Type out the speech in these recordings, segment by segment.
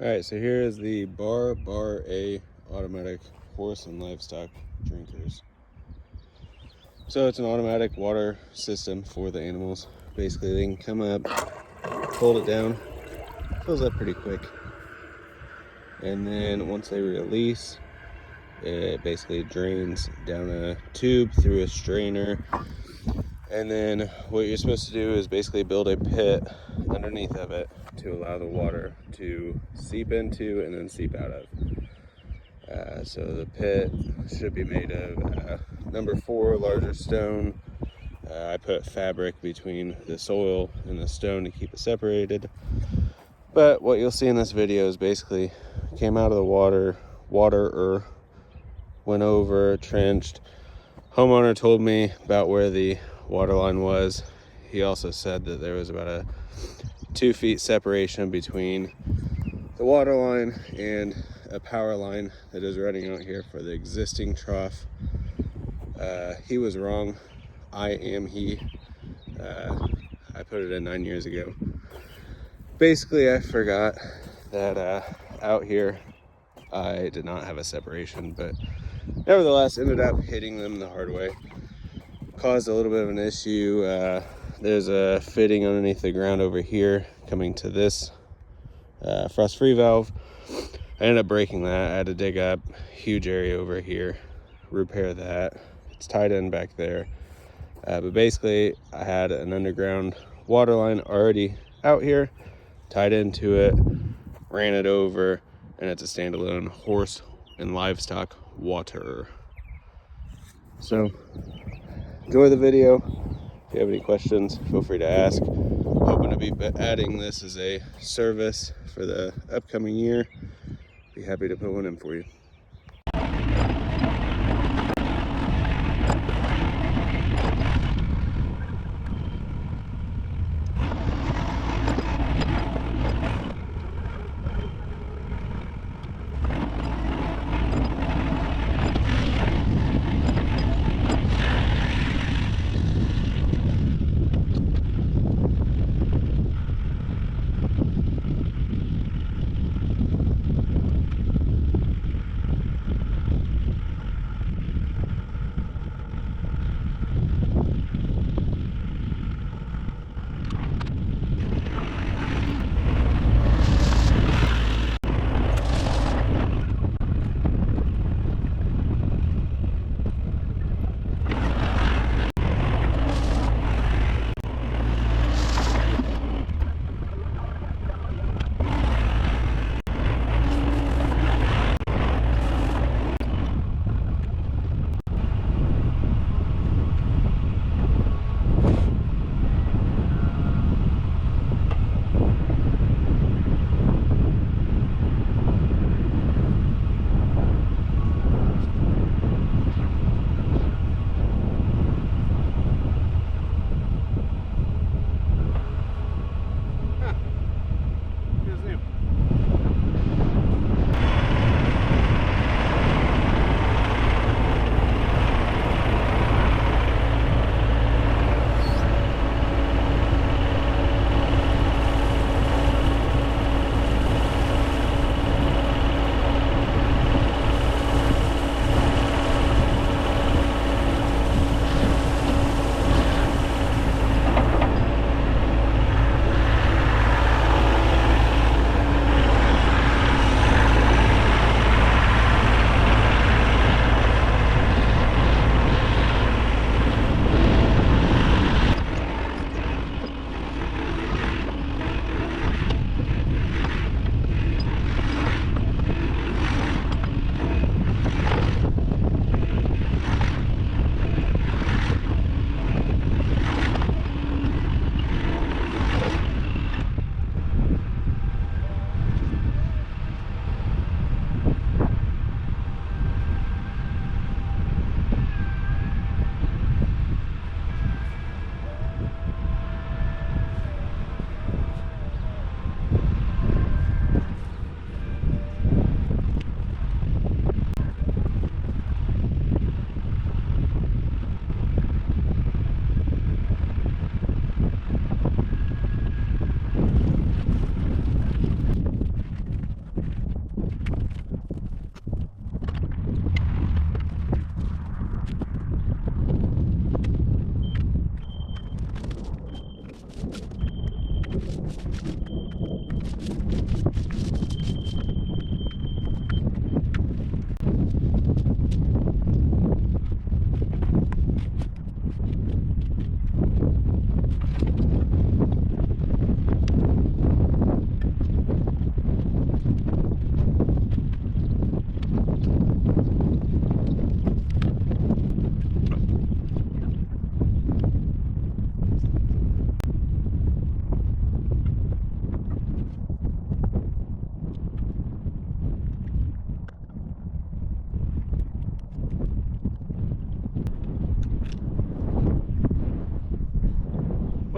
Alright, so here is the Bar A automatic horse and livestock drinkers. So it's an automatic water system for the animals. Basically they can come up, hold it down, fills up pretty quick. And then once they release, it basically drains down a tube through a strainer. And then what you're supposed to do is basically build a pit underneath of it to allow the water to seep into and then seep out of. So the pit should be made of number 4 larger stone. I put fabric between the soil and the stone to keep it separated. But what you'll see in this video is basically came out of the waterer, went over, trenched. Homeowner told me about where the water line was. He also said that there was about a 2 feet separation between the water line and a power line that is running out here for the existing trough. He was wrong. I am he. I put it in 9 years ago. Basically, I forgot that out here I did not have a separation, but nevertheless ended up hitting them the hard way. Caused a little bit of an issue. There's a fitting underneath the ground over here coming to this frost-free valve. I ended up breaking that. I had to dig up a huge area over here, repair that. It's tied in back there. But basically, I had an underground water line already out here, tied into it, ran it over, and it's a standalone horse and livestock waterer. So, enjoy the video. If you have any questions, feel free to ask. Hoping to be adding this as a service for the upcoming year. Be happy to put one in for you.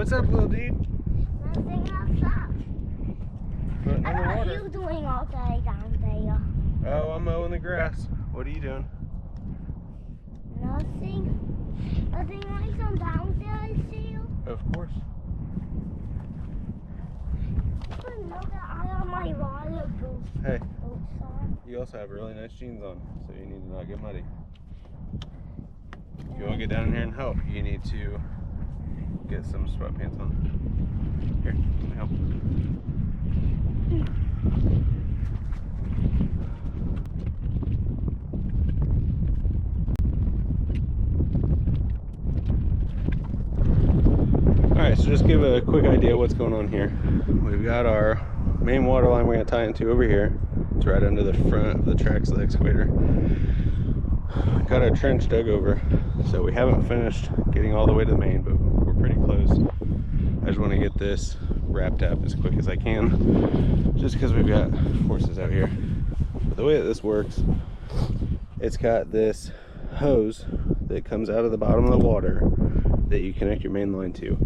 What's up, little dude? Nothing outside. Putting in the What are water. you doing all day down there? Oh, I'm mowing the grass. What are you doing? Nothing. Nothing like some down there, I see you. Of course. Look at I have my water boots. Hey, Boots on. you also have really nice jeans on, so you need to not get muddy. If you want to get down in here and help, you need to get some sweatpants on. Here, let me help. Alright, so just give a quick idea of what's going on here. We've got our main water line we're going to tie into over here. It's right under the front of the tracks of the excavator. Got our trench dug over, so we haven't finished getting all the way to the main, but we're pretty close. I just want to get this wrapped up as quick as I can, just because we've got horses out here. But the way that this works, it's got this hose that comes out of the bottom of the water that you connect your main line to.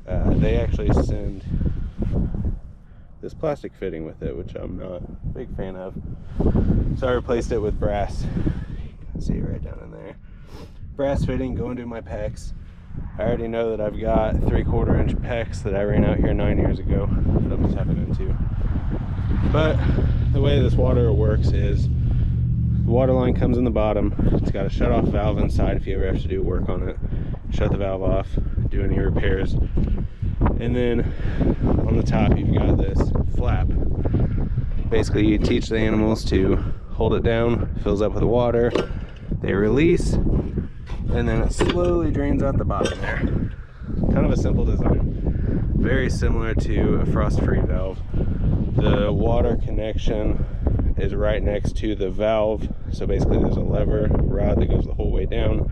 They actually send this plastic fitting with it, which I'm not a big fan of. So I replaced it with brass. You can see it right down in there. Brass fitting going to my pecs. I already know that I've got 3/4 inch pecs that I ran out here 9 years ago that I'm tapping into. But the way this water works is the water line comes in the bottom. It's got a shut off valve inside if you ever have to do work on it. Shut the valve off, do any repairs. And then on the top you've got this flap. Basically you teach the animals to hold it down, fills up with water, they release, and then it slowly drains out the bottom there. Kind of a simple design. Very similar to a frost-free valve. The water connection is right next to the valve. So basically there's a lever rod that goes the whole way down.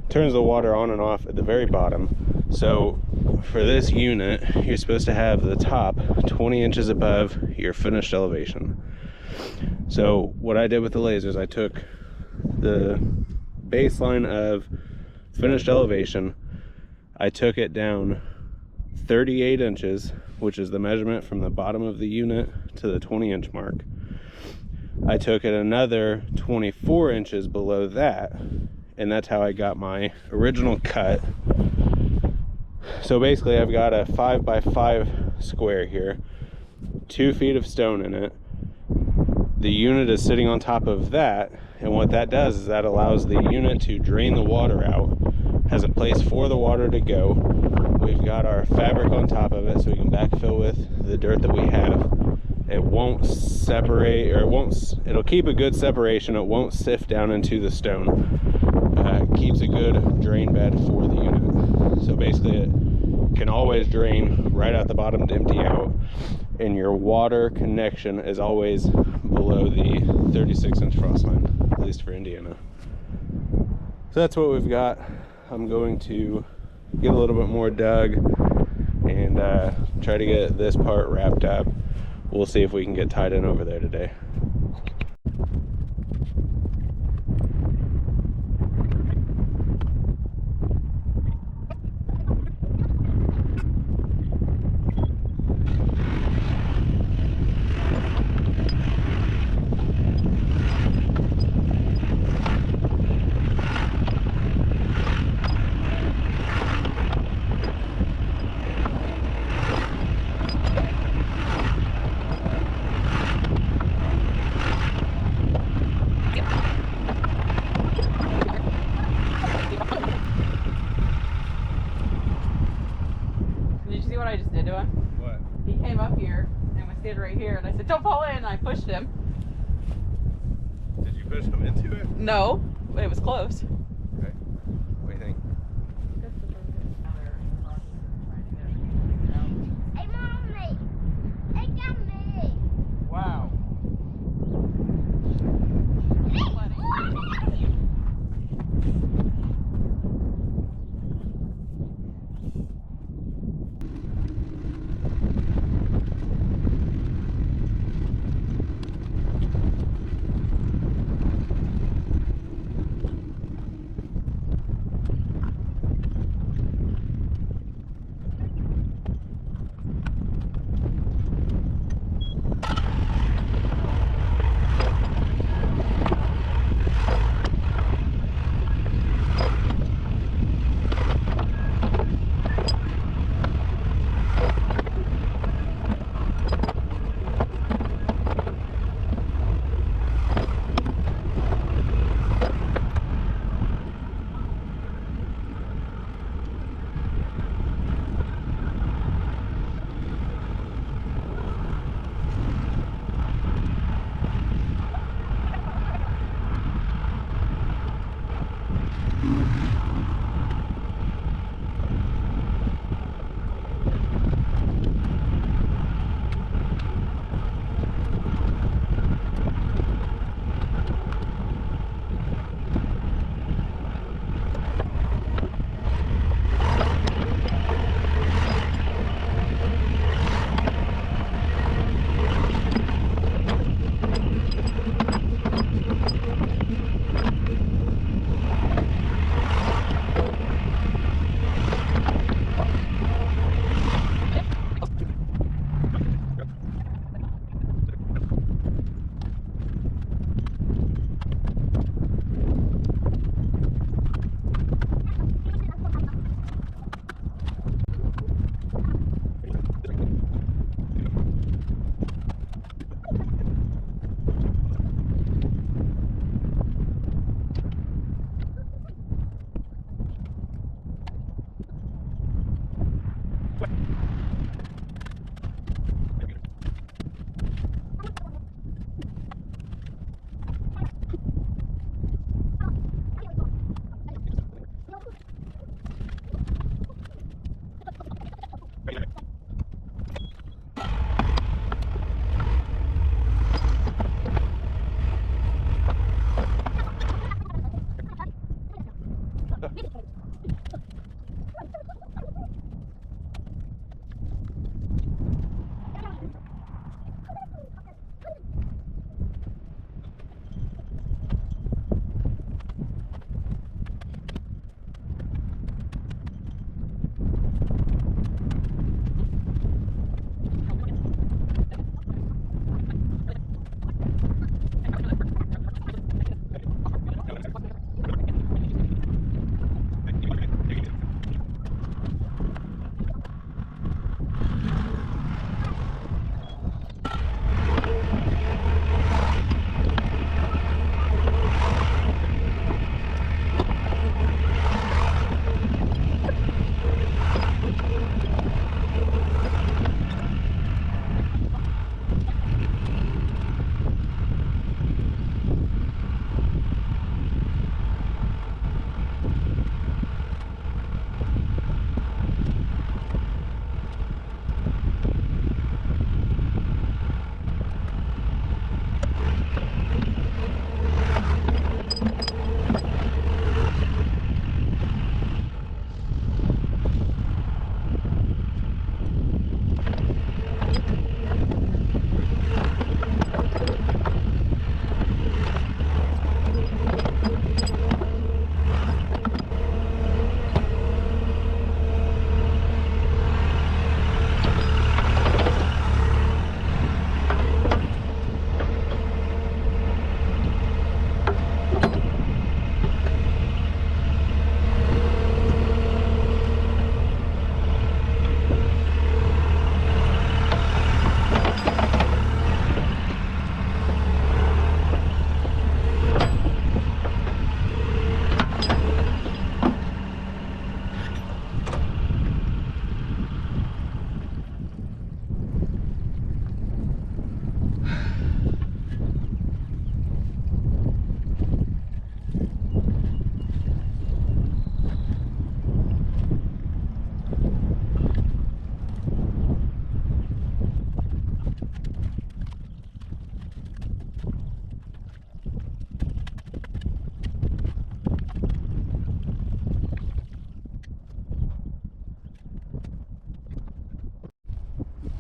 Turns the water on and off at the very bottom. So for this unit, you're supposed to have the top 20 inches above your finished elevation. So what I did with the lasers, I took the baseline of finished elevation, I took it down 38 inches, which is the measurement from the bottom of the unit to the 20-inch mark. I took it another 24 inches below that, and that's how I got my original cut. So basically I've got a 5x5 square here, 2 feet of stone in it. The unit is sitting on top of that, and what that does is that allows the unit to drain the water out, has a place for the water to go. We've got our fabric on top of it so we can backfill with the dirt that we have. It won't separate, or it'll keep a good separation. It won't sift down into the stone. Keeps a good drain bed for the unit. So basically it can always drain right out the bottom to empty out, and your water connection is always below the 36-inch frost line, at least for Indiana. So that's what we've got. I'm going to get a little bit more dug and try to get this part wrapped up. We'll see if we can get tied in over there today. What I just did to him? What? He came up here and was standing right here, and I said, "Don't fall in," and I pushed him. Did you push him into it? No, but it was close. Okay. What do you think? Hey, Mommy! Hey, got me! Wow.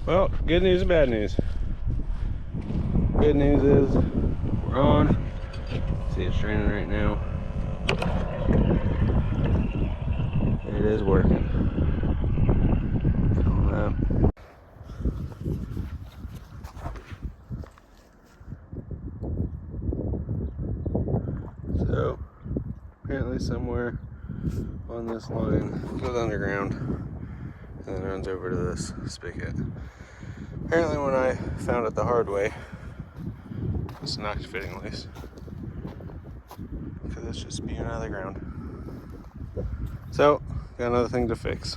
Well, good news and bad news. Good news is we're on. See, it's draining right now. It is working. Fill up. So, apparently somewhere on this line goes underground and then runs over to this spigot. Apparently when I found it the hard way, it's knocked fitting loose because it's just spewing out of the ground. So, got another thing to fix.